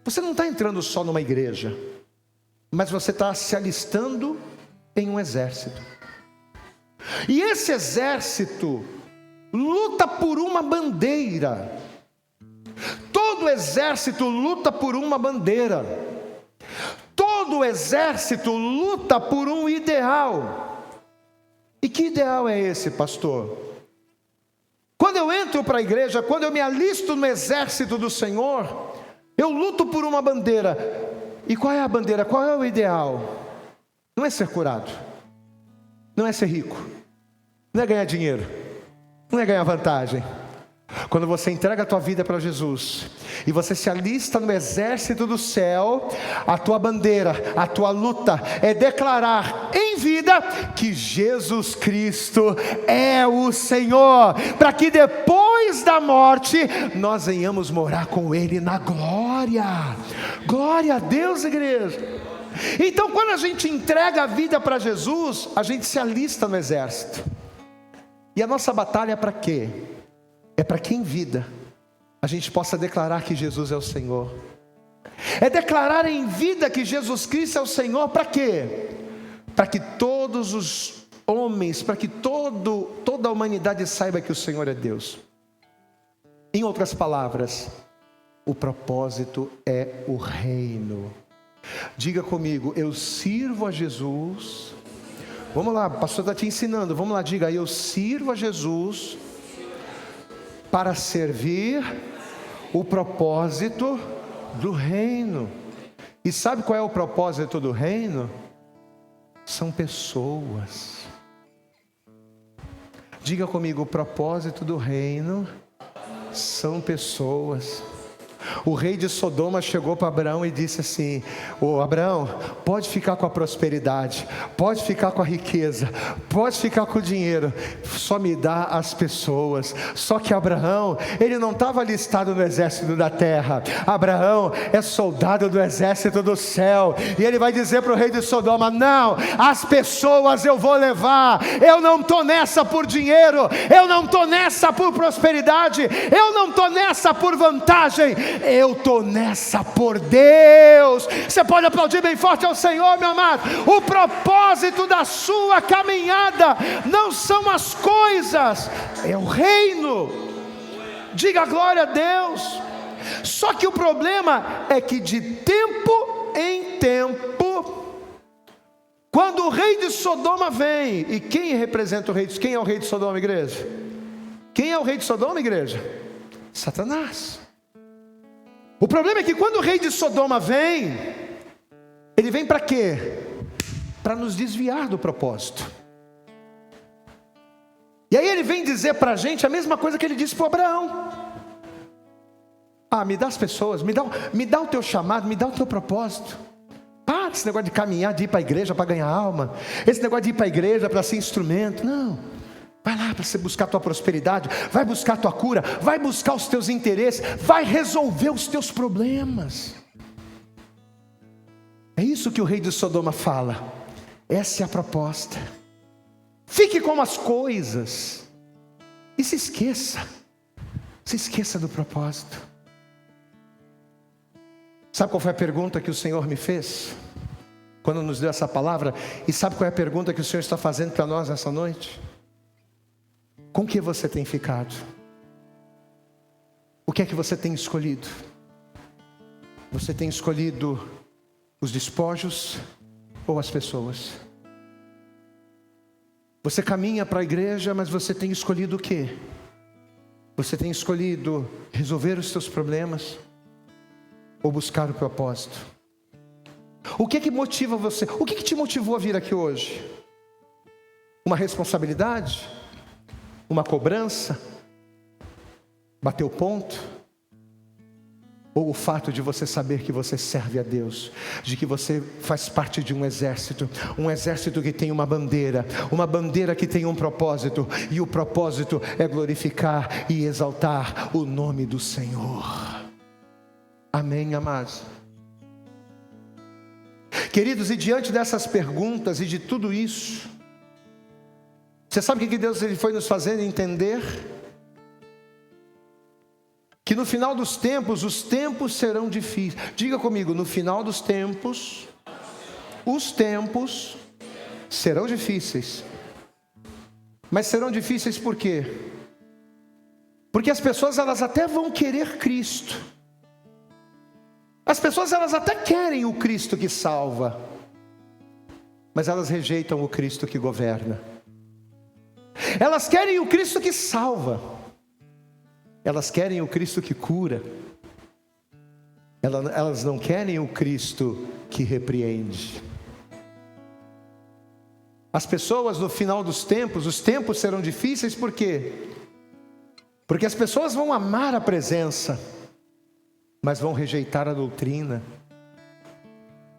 você não está entrando só numa igreja, mas você está se alistando em um exército. E esse exército luta por uma bandeira. Todo exército luta por uma bandeira. Todo exército luta por um ideal. E que ideal é esse, pastor? Quando eu entro para a igreja, quando eu me alisto no exército do Senhor, eu luto por uma bandeira. E qual é a bandeira? Qual é o ideal? Não é ser curado, não é ser rico, não é ganhar dinheiro, não é ganhar vantagem. Quando você entrega a tua vida para Jesus e você se alista no exército do céu, a tua bandeira, a tua luta é declarar em vida que Jesus Cristo é o Senhor, para que depois da morte nós venhamos morar com Ele na glória. Glória a Deus, igreja. Então, quando a gente entrega a vida para Jesus, a gente se alista no exército. E a nossa batalha é para quê? É para que em vida a gente possa declarar que Jesus é o Senhor. É declarar em vida que Jesus Cristo é o Senhor. Para quê? Para que todos os homens, para que toda a humanidade saiba que o Senhor é Deus. Em outras palavras, o propósito é o reino. Diga comigo: eu sirvo a Jesus. Vamos lá, o pastor está te ensinando. Vamos lá, diga: eu sirvo a Jesus para servir o propósito do reino. E sabe qual é o propósito do reino? São pessoas. Diga comigo: o propósito do reino são pessoas. O rei de Sodoma chegou para Abraão e disse assim: ô Abraão, pode ficar com a prosperidade, pode ficar com a riqueza, pode ficar com o dinheiro, só me dá as pessoas. Só que Abraão, ele não estava alistado no exército da terra. Abraão é soldado do exército do céu. E ele vai dizer para o rei de Sodoma: não, as pessoas eu vou levar. Eu não estou nessa por dinheiro, eu não estou nessa por prosperidade, eu não estou nessa por vantagem. Eu estou nessa por Deus. Você pode aplaudir bem forte ao Senhor, meu amado. O propósito da sua caminhada não são as coisas, é o reino. Diga glória a Deus. Só que o problema é que de tempo em tempo, quando o rei de Sodoma vem, e quem representa o rei? Quem é o rei de Sodoma, igreja? Quem é o rei de Sodoma, igreja? Satanás. O problema é que quando o rei de Sodoma vem, ele vem para quê? Para nos desviar do propósito. E aí ele vem dizer para a gente a mesma coisa que ele disse para Abraão. Me dá as pessoas, me dá o teu chamado, me dá o teu propósito. Para esse negócio de caminhar, de ir para a igreja para ganhar alma, esse negócio de ir para a igreja para ser instrumento. Não, vai lá para você buscar a tua prosperidade, vai buscar a tua cura, vai buscar os teus interesses, vai resolver os teus problemas. É isso que o rei de Sodoma fala. Essa é a proposta. Fique com as coisas e se esqueça do propósito. Sabe qual foi a pergunta que o Senhor me fez quando nos deu essa palavra? E sabe qual é a pergunta que o Senhor está fazendo para nós essa noite? Com que você tem ficado? O que é que você tem escolhido? Você tem escolhido os despojos ou as pessoas? Você caminha para a igreja, mas você tem escolhido o quê? Você tem escolhido resolver os seus problemas ou buscar o propósito? O que é que motiva você? O que é que te motivou a vir aqui hoje? Uma responsabilidade? Uma cobrança? Bater o ponto? Ou o fato de você saber que você serve a Deus, de que você faz parte de um exército que tem uma bandeira que tem um propósito, e o propósito é glorificar e exaltar o nome do Senhor. Amém, amados? Queridos, e diante dessas perguntas e de tudo isso, você sabe o que Deus ele foi nos fazendo entender? Que no final dos tempos, os tempos serão difíceis. Diga comigo, no final dos tempos, os tempos serão difíceis. Mas serão difíceis por quê? Porque as pessoas elas até vão querer Cristo. As pessoas elas até querem o Cristo que salva, mas elas rejeitam o Cristo que governa. Elas querem o Cristo que salva, elas querem o Cristo que cura, elas não querem o Cristo que repreende. As pessoas no final dos tempos, os tempos serão difíceis por quê? Porque as pessoas vão amar a presença, mas vão rejeitar a doutrina.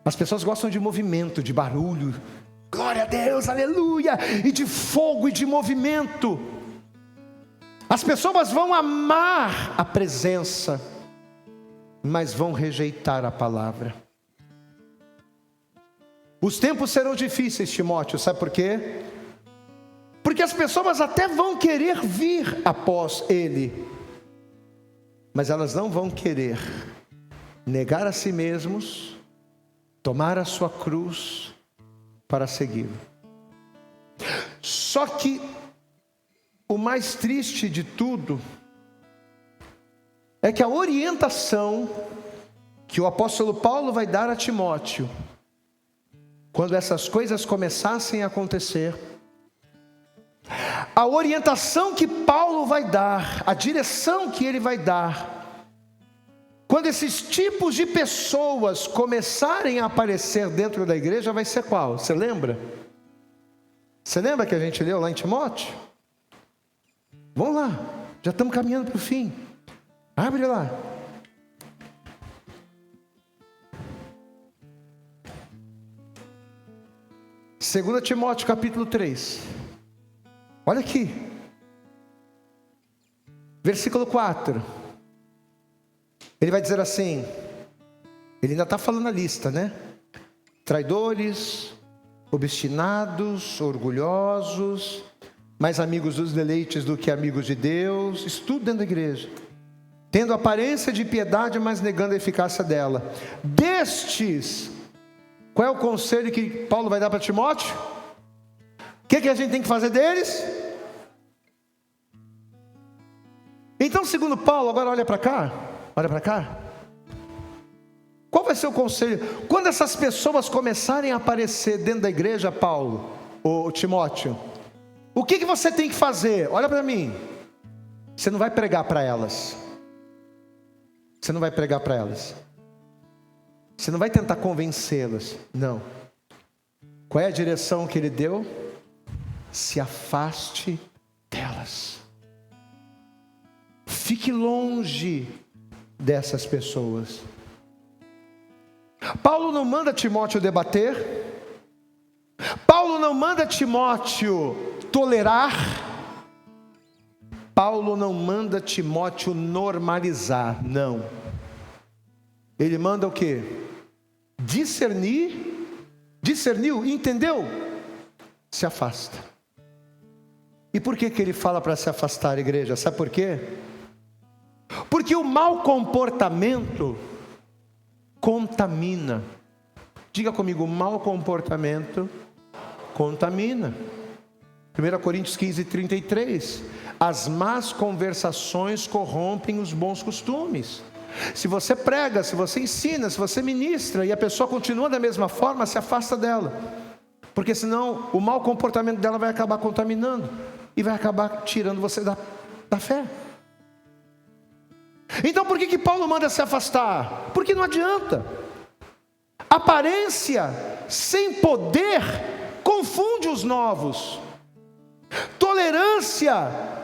As pessoas gostam de movimento, de barulho, glória a Deus, aleluia, e de fogo e de movimento. As pessoas vão amar a presença, mas vão rejeitar a palavra. Os tempos serão difíceis, Timóteo, sabe por quê? Porque as pessoas até vão querer vir após ele, mas elas não vão querer negar a si mesmos, tomar a sua cruz para segui-lo. Só que o mais triste de tudo é que a orientação que o apóstolo Paulo vai dar a Timóteo, quando essas coisas começassem a acontecer, a orientação que Paulo vai dar, a direção que ele vai dar, quando esses tipos de pessoas começarem a aparecer dentro da igreja, vai ser qual? Você lembra? Você lembra que a gente leu lá em Timóteo? Vamos lá, já estamos caminhando para o fim. Abre lá. Segunda Timóteo capítulo 3. Olha aqui, versículo 4, ele vai dizer assim, ele ainda está falando a lista, né? Traidores, obstinados, orgulhosos, mais amigos dos deleites do que amigos de Deus, isso tudo dentro da igreja. tendo aparência de piedade, mas negando a eficácia dela. Destes, qual é o conselho que Paulo vai dar para Timóteo? O que a gente tem que fazer deles? Então, segundo Paulo, agora olha para cá, qual vai ser o conselho? Quando essas pessoas começarem a aparecer dentro da igreja, Paulo, ou Timóteo, o que você tem que fazer? Olha para mim. Você não vai pregar para elas. Você não vai pregar para elas. Você não vai tentar convencê-las. Não. Qual é a direção que ele deu? Se afaste delas. Fique longe dessas pessoas. Paulo não manda Timóteo debater. Paulo não manda Timóteo tolerar. Paulo não manda Timóteo normalizar. Não. Ele manda o quê? Discernir. Discerniu, entendeu? Se afasta. E por que ele fala para se afastar, igreja? Sabe por quê? Porque o mau comportamento contamina. Diga comigo, o mau comportamento contamina. 1 Coríntios 15:33. As más conversações corrompem os bons costumes. Se você prega, se você ensina, se você ministra e a pessoa continua da mesma forma, se afasta dela. Porque senão o mau comportamento dela vai acabar contaminando e vai acabar tirando você da fé. Então por que Paulo manda se afastar? Porque não adianta. Aparência sem poder confunde os novos. Tolerância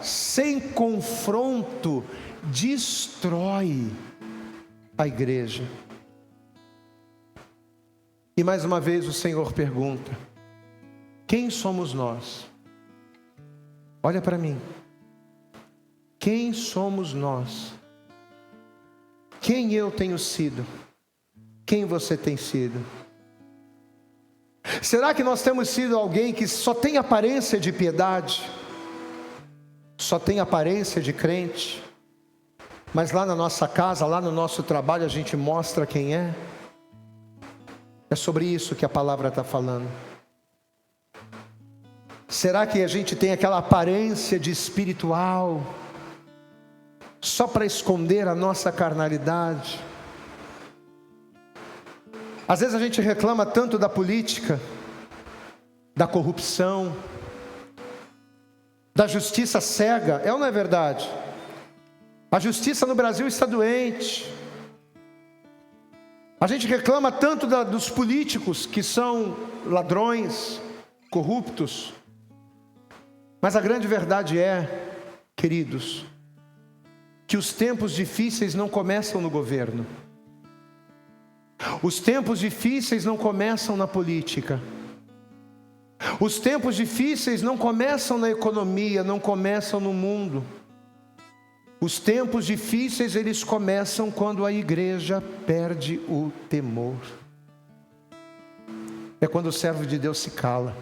sem confronto destrói a igreja. E mais uma vez o Senhor pergunta: quem somos nós? Olha para mim. Quem somos nós? Quem eu tenho sido? Quem você tem sido? Será que nós temos sido alguém que só tem aparência de piedade? Só tem aparência de crente? Mas lá na nossa casa, lá no nosso trabalho, a gente mostra quem é? É sobre isso que a palavra está falando. Será que a gente tem aquela aparência de espiritual só para esconder a nossa carnalidade? Às vezes a gente reclama tanto da política, da corrupção, da justiça cega. É ou não é verdade? A justiça no Brasil está doente. A gente reclama tanto dos políticos que são ladrões, corruptos. Mas a grande verdade é, queridos, que os tempos difíceis não começam no governo. Os tempos difíceis não começam na política. Os tempos difíceis não começam na economia, não começam no mundo. Os tempos difíceis, eles começam quando a igreja perde o temor. É quando o servo de Deus se cala.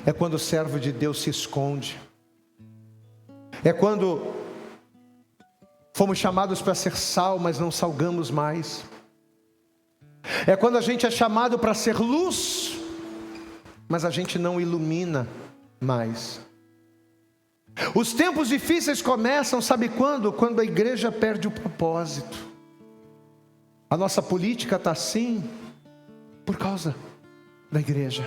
É quando o servo de Deus se esconde. É quando fomos chamados para ser sal, mas não salgamos mais. É quando a gente é chamado para ser luz, mas a gente não ilumina mais. Os tempos difíceis começam, sabe quando? Quando a igreja perde o propósito. A nossa política está assim por causa da igreja.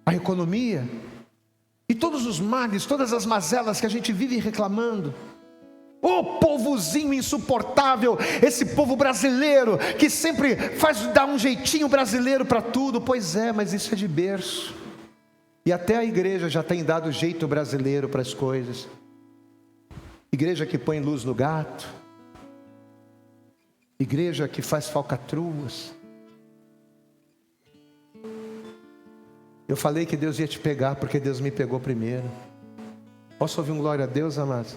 A economia e todos os males, todas as mazelas que a gente vive reclamando. Ô povozinho insuportável, esse povo brasileiro que sempre dá um jeitinho brasileiro para tudo. Pois é, mas isso é de berço. E até a igreja já tem dado jeito brasileiro para as coisas. Igreja que põe luz no gato. Igreja que faz falcatruas. Eu falei que Deus ia te pegar porque Deus me pegou primeiro. Posso ouvir um glória a Deus, amados?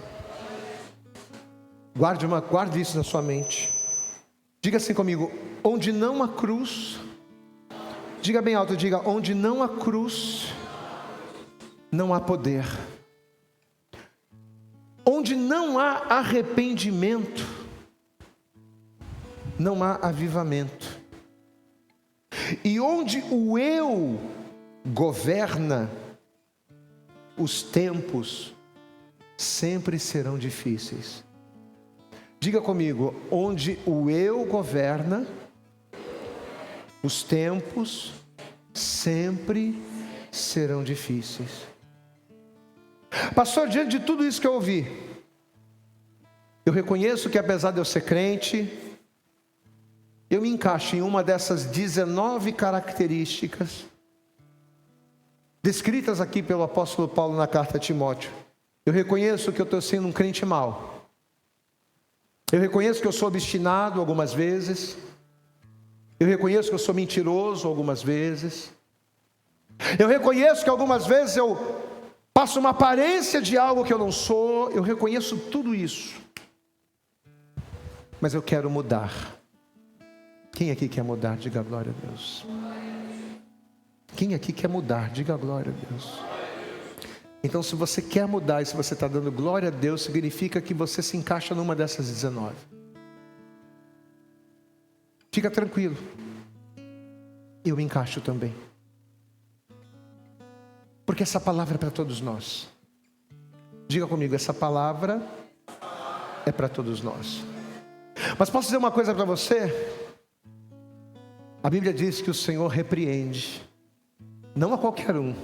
Guarde isso na sua mente. Diga assim comigo: onde não há cruz. Diga bem alto, diga: onde não há cruz, não há poder. onde não há arrependimento, não há avivamento. E onde o eu governa, os tempos sempre serão difíceis. Diga comigo, onde o eu governa, os tempos sempre serão difíceis. Pastor, diante de tudo isso que eu ouvi, eu reconheço que apesar de eu ser crente, eu me encaixo em uma dessas 19 características descritas aqui pelo apóstolo Paulo na carta a Timóteo. Eu reconheço que eu estou sendo um crente mau. Eu reconheço que eu sou obstinado algumas vezes. Eu reconheço que eu sou mentiroso algumas vezes. Eu reconheço que algumas vezes eu passo uma aparência de algo que eu não sou. Eu reconheço tudo isso. Mas eu quero mudar. Quem aqui quer mudar? Diga glória a Deus. Quem aqui quer mudar? Diga glória a Deus. Então, se você quer mudar e se você está dando glória a Deus, significa que você se encaixa numa dessas 19. Fica tranquilo. Eu me encaixo também. Porque essa palavra é para todos nós. Diga comigo, essa palavra é para todos nós. Mas posso dizer uma coisa para você? A Bíblia diz que o Senhor repreende, não a qualquer um.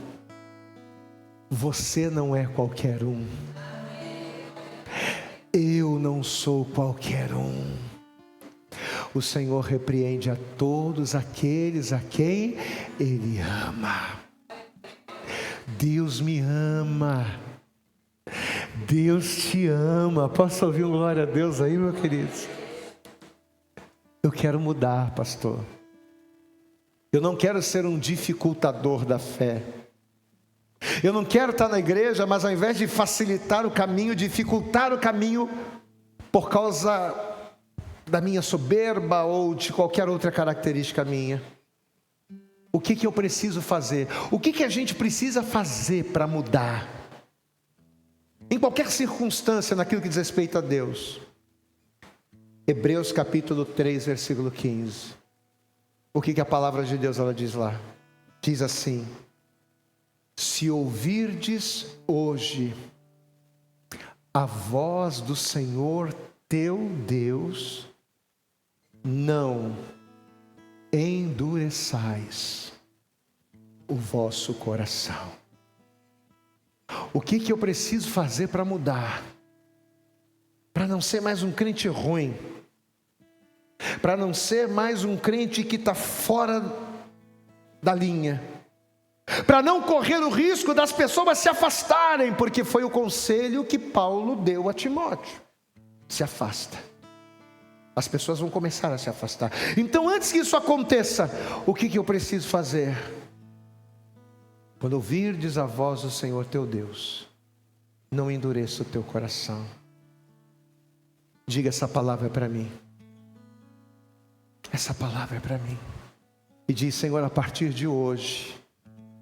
Você não é qualquer um. Eu não sou qualquer um. O Senhor repreende a todos aqueles a quem Ele ama. Deus me ama. Deus te ama. Posso ouvir um glória a Deus aí, meu querido? Eu quero mudar, pastor. Eu não quero ser um dificultador da fé. Eu não quero estar na igreja, mas ao invés de facilitar o caminho, dificultar o caminho por causa da minha soberba ou de qualquer outra característica minha. O que eu preciso fazer? O que a gente precisa fazer para mudar? Em qualquer circunstância, naquilo que diz respeito a Deus. Hebreus capítulo 3, versículo 15. O que a palavra de Deus ela diz lá? Diz assim: se ouvirdes hoje a voz do Senhor teu Deus, não endureçais o vosso coração. O que eu preciso fazer para mudar? Para não ser mais um crente ruim, para não ser mais um crente que está fora da linha, para não correr o risco das pessoas se afastarem, porque foi o conselho que Paulo deu a Timóteo: se afasta. As pessoas vão começar a se afastar. Então, antes que isso aconteça, o que eu preciso fazer? Quando ouvirdes a voz do Senhor teu Deus, não endureça o teu coração. Diga: essa palavra é para mim. Essa palavra é para mim. E diz: Senhor, a partir de hoje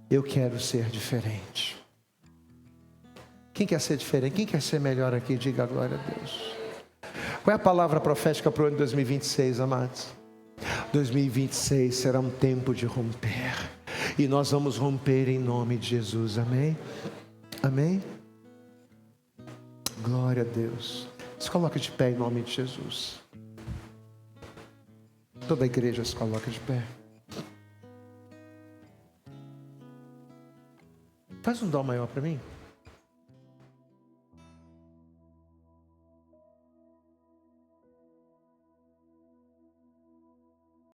eu quero ser diferente. Quem quer ser diferente? Quem quer ser melhor aqui? Diga glória a Deus. Qual é a palavra profética para o ano de 2026, amados? 2026 será um tempo de romper. E nós vamos romper em nome de Jesus, amém? Amém? Glória a Deus. Se coloca de pé em nome de Jesus. Toda a igreja se coloca de pé. Faz um dó maior para mim.